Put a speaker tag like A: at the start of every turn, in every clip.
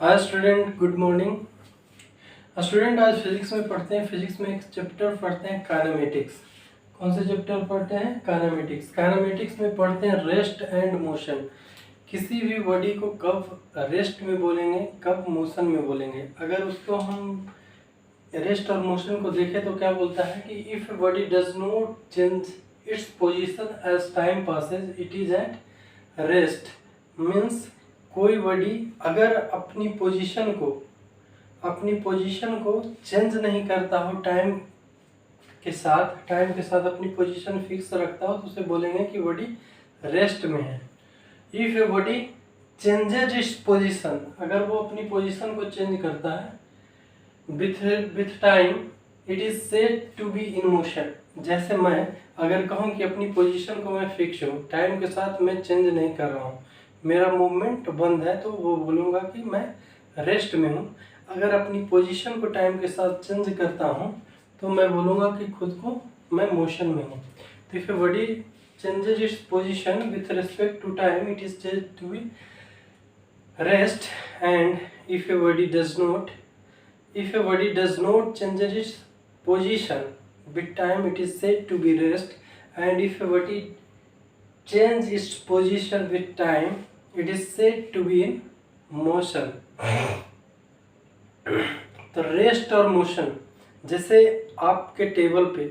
A: Hi student, good morning. Student, आज physics में पढ़ते हैं। फिजिक्स में एक चैप्टर पढ़ते हैं काइनेमेटिक्स। कौन से चैप्टर पढ़ते हैं? काइनेमेटिक्स। काइनेमेटिक्स में पढ़ते हैं रेस्ट एंड मोशन। किसी भी बॉडी को कब रेस्ट में बोलेंगे, कब मोशन में बोलेंगे। अगर उसको हम रेस्ट और मोशन को देखें तो क्या बोलता है कि if body does not change its position as time passes it is at rest. Means कोई बॉडी अगर अपनी पोजीशन को चेंज नहीं करता हो, टाइम के साथ अपनी पोजीशन फिक्स रखता हो, तो उसे बोलेंगे कि बॉडी रेस्ट में है। If a body changes its position, अगर वो अपनी पोजीशन को चेंज करता है with time it is said to be in motion. जैसे मैं अगर कहूँ कि अपनी पोजीशन को मैं फिक्स हूँ, टाइम के साथ मैं चेंज नहीं कर रहा हूँ, मेरा मूवमेंट बंद है, तो वो बोलूँगा कि मैं रेस्ट में हूँ। अगर अपनी पोजीशन को टाइम के साथ चेंज करता हूँ तो मैं बोलूँगा कि खुद को मैं मोशन में हूँ। तो if a body changes its position with respect to time it is said to be rest. And if a body does not change its position with time it is said to be rest. And if a body change its position with time it is said to be in motion. तो rest और motion, जैसे आपके table पे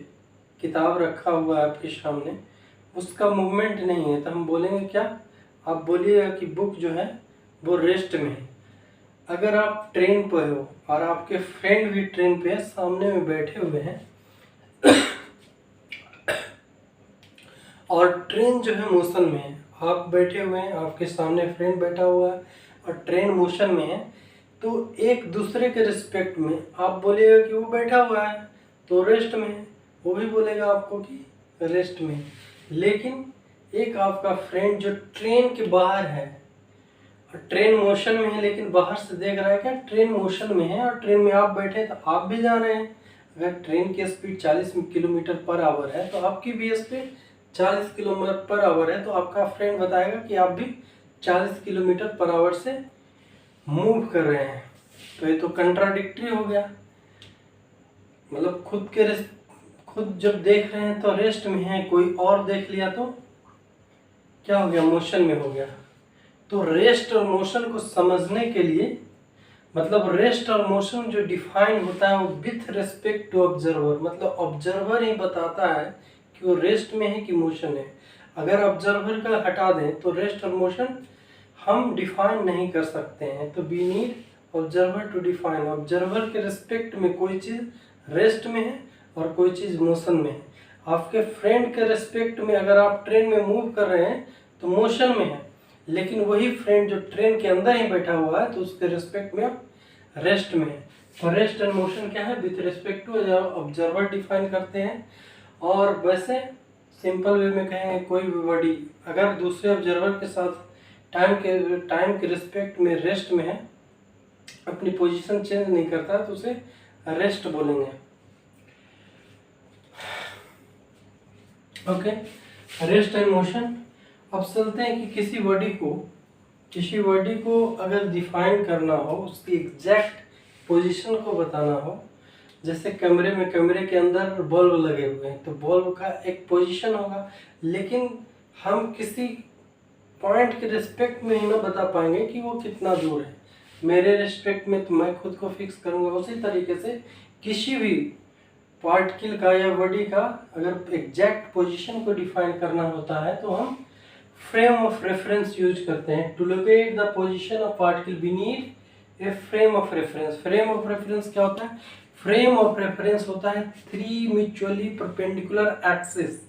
A: किताब रखा हुआ है आपके सामने, उसका मूवमेंट नहीं है, तो हम बोलेंगे क्या? आप बोलिएगा कि बुक जो है वो रेस्ट में है। अगर आप ट्रेन पर हो और आपके फ्रेंड भी ट्रेन पे सामने में बैठे हुए हैं और ट्रेन जो है मोशन में है, आप बैठे हुए हैं, आपके सामने फ्रेंड बैठा हुआ है और ट्रेन मोशन में है, तो एक दूसरे के रिस्पेक्ट में आप बोलिएगा कि वो बैठा हुआ है तो रेस्ट में है, वो भी बोलेगा आपको कि रेस्ट में। लेकिन एक आपका फ्रेंड जो ट्रेन के बाहर है, ट्रेन मोशन में है, लेकिन बाहर से देख रहा है क्या ट्रेन मोशन में है और ट्रेन में आप बैठे हैं तो आप भी जा रहे हैं। अगर ट्रेन की स्पीड 40 किलोमीटर पर आवर है तो आपकी भी स्पीड 40 किलोमीटर पर आवर है, तो आपका फ्रेंड बताएगा कि आप भी 40 किलोमीटर पर आवर से मूव कर रहे हैं। तो ये तो कंट्राडिक्टरी हो गया। मतलब खुद जब देख रहे हैं तो रेस्ट में है, कोई और देख लिया तो क्या हो गया? मोशन में हो गया। तो रेस्ट और मोशन को समझने के लिए, मतलब रेस्ट और मोशन जो डिफाइन होता है वो विथ रिस्पेक्ट टू ऑब्जर्वर, मतलब ऑब्जर्वर ही बताता है कि वो रेस्ट में है कि मोशन है। अगर ऑब्जर्वर का हटा दें तो रेस्ट और मोशन हम डिफाइन नहीं कर सकते हैं। तो we need observer to define. Observer के रिस्पेक्ट में कोई चीज़ रेस्ट में है और कोई चीज़ मोशन में है। आपके फ्रेंड के रिस्पेक्ट में अगर आप ट्रेन में मूव कर रहे हैं तो मोशन में है, लेकिन वही फ्रेंड जो ट्रेन के अंदर ही बैठा हुआ है तो उसके रिस्पेक्ट में आप रेस्ट में है। तो रेस्ट एंड मोशन क्या है? With respect to observer define करते हैं। और वैसे सिंपल वे में कहेंगे, कोई भी बॉडी अगर दूसरे ऑब्जर्वर के साथ टाइम के रिस्पेक्ट में रेस्ट में है, अपनी पोजीशन चेंज नहीं करता, तो उसे रेस्ट बोलेंगे। Okay, rest and motion. अब चलते हैं कि किसी बॉडी को अगर डिफाइन करना हो, उसकी एग्जैक्ट पोजीशन को बताना हो। जैसे कैमरे के अंदर बल्ब लगे हुए हैं तो बल्ब का एक पोजीशन होगा, लेकिन हम किसी पॉइंट के रिस्पेक्ट में ही ना बता पाएंगे कि वो कितना दूर है। मेरे रिस्पेक्ट में तो मैं खुद को फिक्स करूँगा। उसी तरीके से किसी भी पार्टिकल का या बॉडी का अगर एग्जैक्ट पोजीशन को डिफाइन करना होता है तो हम फ्रेम ऑफ रेफरेंस यूज करते हैं। To locate the position of particle we need a frame of reference. Frame of reference क्या होता है? फ्रेम ऑफ रेफरेंस होता है 3 mutually perpendicular axis.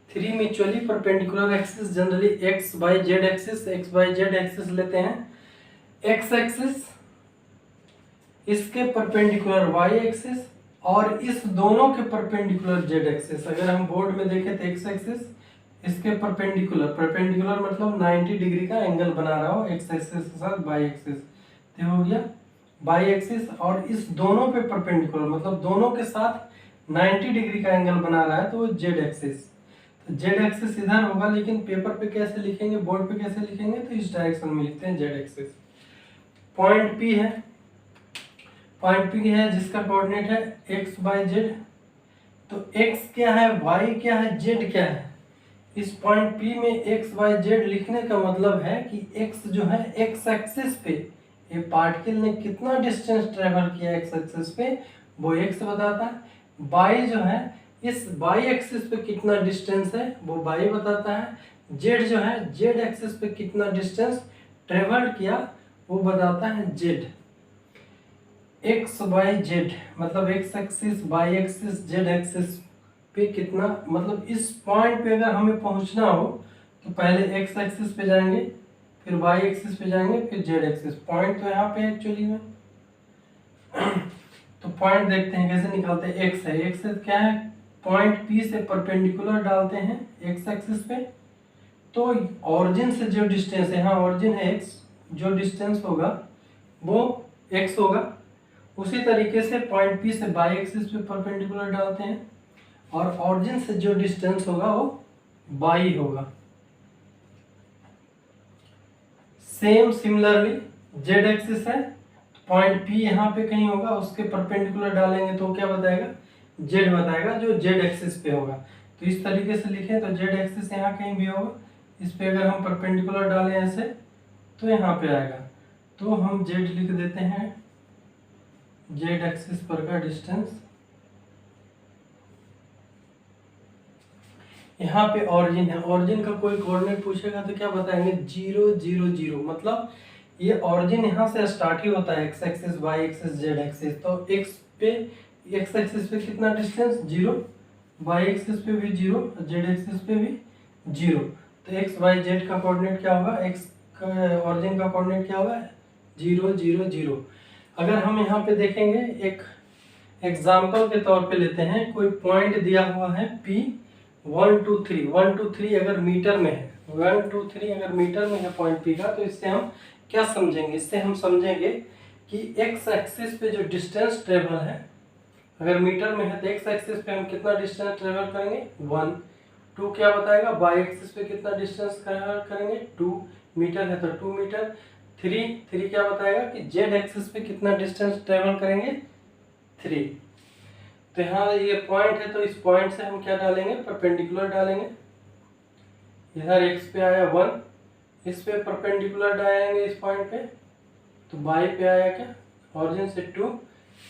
A: 3 mutually perpendicular axis, generally x by z axis लेते हैं। X axis, इसके perpendicular y axis और इस दोनों के परपेंडिकुलर जेड एक्सिस। अगर हम बोर्ड में देखें तो एक्स एक्सिस इसके परपेंडिकुलर मतलब 90 डिग्री का एंगल बना रहा हो एक्स एक्सिस के साथ वाई एक्सिस, तो हो गया वाई एक्सिस। और इस दोनों पे परपेंडिकुलर मतलब दोनों के साथ 90 डिग्री का एंगल बना रहा है तो जेड एक्सिस। तो जेड एक्सिस इधर होगा, लेकिन पेपर पे कैसे लिखेंगे, बोर्ड पे कैसे लिखेंगे, तो इस डायरेक्शन में लिखते हैं जेड एक्सिस। पॉइंट P है, पॉइंट P है जिसका कोऑर्डिनेट है x बाई जेड। तो x क्या है, y क्या है, z क्या है। इस पॉइंट P में x y z लिखने का मतलब है कि x जो है x एक्सिस पे, ये पार्टिकल ने कितना डिस्टेंस ट्रेवल किया x एक्सिस पे वो x बताता है। y जो है इस y एक्सिस पे कितना डिस्टेंस है वो y बताता है। z जो है z एक्सिस पे कितना डिस्टेंस ट्रेवल किया वो बताता है z। x y z मतलब x axis, y axis, z axis पे कितना, मतलब इस पॉइंट पे अगर हमें पहुंचना हो तो पहले x एक्सिस पे जाएंगे, फिर y एक्सिस पे जाएंगे, फिर z एक्सिस। पॉइंट तो यहाँ पे एक्चुअली में तो पॉइंट देखते हैं कैसे निकालते हैं। x है, x से क्या है, पॉइंट P से परपेंडिकुलर डालते हैं x एक्सिस पे। तो ऑरिजिन से जो डिस्टेंस है, यहाँ ऑरिजिन है x, जो डिस्टेंस होगा वो x होगा। उसी तरीके से पॉइंट P से y एक्सिस पे परपेंडिकुलर डालते हैं और ऑरिजिन से जो डिस्टेंस होगा वो y होगा। सेम सिमिलरली z एक्सिस है, पॉइंट P यहाँ पे कहीं होगा, उसके परपेंडिकुलर डालेंगे तो क्या बताएगा, z बताएगा, जो z एक्सिस पे होगा। तो इस तरीके से लिखें तो z एक्सिस यहाँ कहीं भी होगा, इस पे अगर हम परपेंडिकुलर डालें ऐसे तो यहाँ पे आएगा। तो हम z लिख देते हैं, z एक्सिस पर का डिस्टेंस। यहाँ पे ऑरिजिन है, ऑरिजिन का कोई कोऑर्डिनेट पूछेगा तो क्या बताएंगे, 0 0 0, मतलब ये ऑरिजिन यहाँ से स्टार्ट ही होता है, x axis, y axis, z axis. तो x पे, x एक्सिस पे कितना डिस्टेंस 0, y एक्सिस पे भी 0, z एक्सिस पे भी 0। तो x y z का कोऑर्डिनेट क्या होगा, x का ऑरिजिन का कोऑर्डिनेट क्या होगा 0 0 0। अगर हम यहाँ पे देखेंगे, एक एग्जाम्पल के तौर पे लेते हैं, कोई पॉइंट दिया हुआ है P 1 2 3, 1 2 3 अगर मीटर में है, 1 2 3 अगर मीटर में है पॉइंट P का, तो इससे हम क्या समझेंगे, इससे हम समझेंगे कि x एक्सिस पे जो डिस्टेंस ट्रेवल है, अगर मीटर में है तो x एक्सिस पे हम कितना डिस्टेंस ट्रेवल करेंगे 1, 2 क्या बताएगा, y एक्सिस पे कितना डिस्टेंस ट्रेवल करेंगे 2 मीटर है तो 2 मीटर, 3 क्या बताएगा कि z एक्सिस पे कितना डिस्टेंस ट्रेवल करेंगे 3। तो यहाँ ये पॉइंट है तो इस पॉइंट से हम क्या डालेंगे, परपेंडिकुलर डालेंगे। इधर x पे आया 1, इस पे परपेंडिकुलर डालेंगे इस पॉइंट पे, तो y पे आया क्या, ऑरिजिन से 2,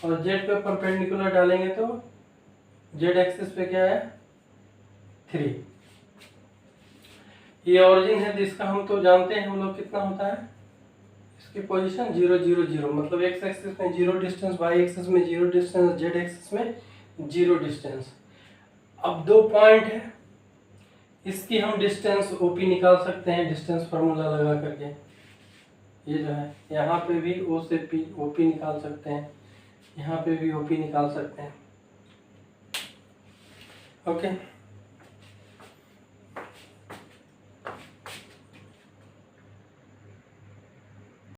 A: और z पे परपेंडिकुलर डालेंगे तो z एक्सिस पे क्या आया 3। ये ऑरिजिन है तो इसका हम तो जानते हैं हम लोग कितना होता है, इसकी पोजीशन 0 0 0, मतलब x एक्सिस में 0 डिस्टेंस, y एक्सिस में 0 डिस्टेंस, z एक्सिस में 0 डिस्टेंस। अब दो पॉइंट है, इसकी हम डिस्टेंस OP निकाल सकते हैं, डिस्टेंस फार्मूला लगा करके। ये जो है यहाँ पे भी O से P OP निकाल सकते हैं, यहाँ पे भी OP निकाल सकते हैं। ओके।